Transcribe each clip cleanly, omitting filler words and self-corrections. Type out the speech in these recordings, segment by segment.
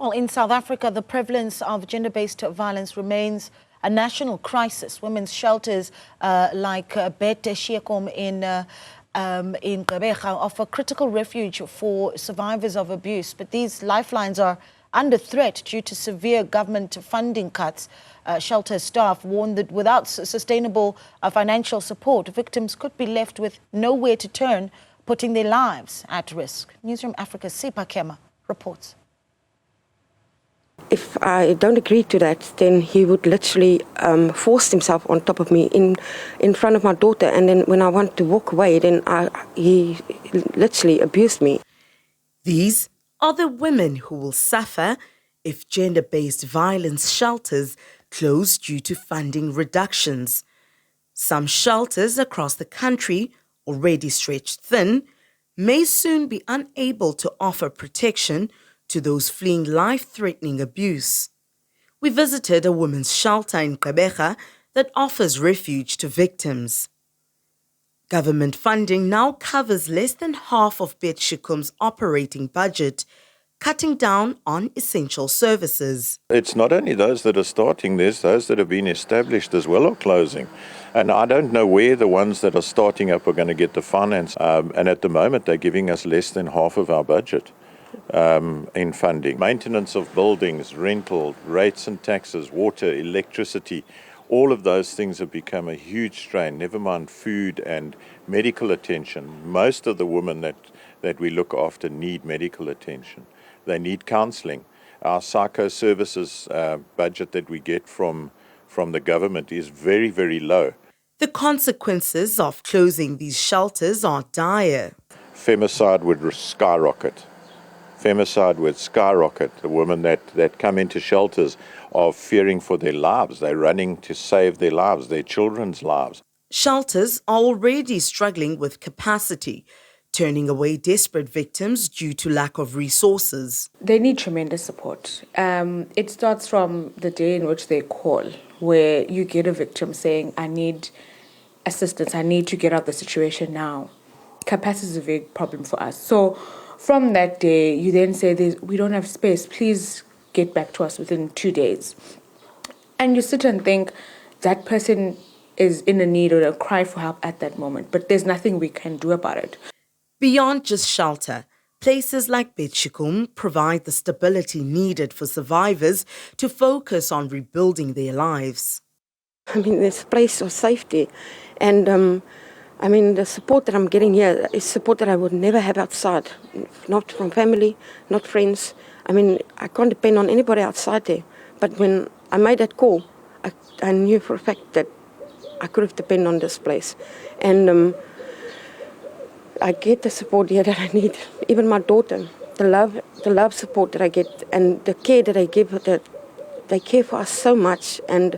Well, in South Africa, the prevalence of gender-based violence remains a national crisis. Women's shelters like Bet Sheekoom in Gqeberha offer critical refuge for survivors of abuse, but these lifelines are under threat due to severe government funding cuts. Shelter staff warn that without sustainable financial support, victims could be left with nowhere to turn, putting their lives at risk. Newzroom Afrika's Sipha Kema reports. If I don't agree to that, then he would literally force himself on top of me in front of my daughter. And then when I want to walk away, then he literally abused me. These are the women who will suffer if gender-based violence shelters close due to funding reductions. Some shelters across the country, already stretched thin, may soon be unable to offer protection to those fleeing life-threatening abuse. We visited a women's shelter in Gqeberha that offers refuge to victims. Government funding now covers less than half of Bet Sheekoom's operating budget, cutting down on essential services. It's not only those that are starting this, those that have been established as well are closing. And I don't know where the ones that are starting up are going to get the finance. And at the moment, they're giving us less than half of our budget in funding. Maintenance of buildings, rental, rates and taxes, water, electricity, all of those things have become a huge strain, never mind food and medical attention. Most of the women that we look after need medical attention. They need counselling. Our psycho services budget that we get from the government is very, very low. The consequences of closing these shelters are dire. Femicide would skyrocket. Femicide would skyrocket. The women that come into shelters are fearing for their lives. They're running to save their lives, their children's lives. Shelters are already struggling with capacity, turning away desperate victims due to lack of resources. They need tremendous support. It starts from the day in which they call, where you get a victim saying, I need assistance, I need to get out of the situation now. Capacity is a big problem for us. So from that day, you then say, we don't have space, please get back to us within 2 days. And you sit and think, that person is in a need or a cry for help at that moment, but there's nothing we can do about it. Beyond just shelter, places like Bet Sheekoom provide the stability needed for survivors to focus on rebuilding their lives. I mean, there's a place of safety. And I mean, the support that I'm getting here is support that I would never have outside. Not from family, not friends. I mean, I can't depend on anybody outside there. But when I made that call, I knew for a fact that I could have depended on this place. And I get the support here that I need. Even my daughter, the love support that I get, and the care that I give, that they care for us so much, and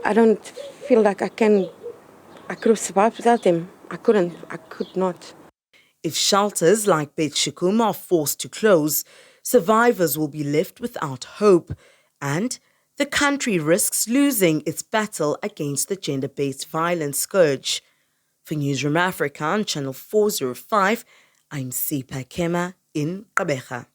I don't feel like I could have survived without them. I could not. If shelters like Bet Sheekoom are forced to close, survivors will be left without hope, and the country risks losing its battle against the gender-based violence scourge. For Newzroom Afrika on Channel 405, I'm Sipha Kema in Gqeberha.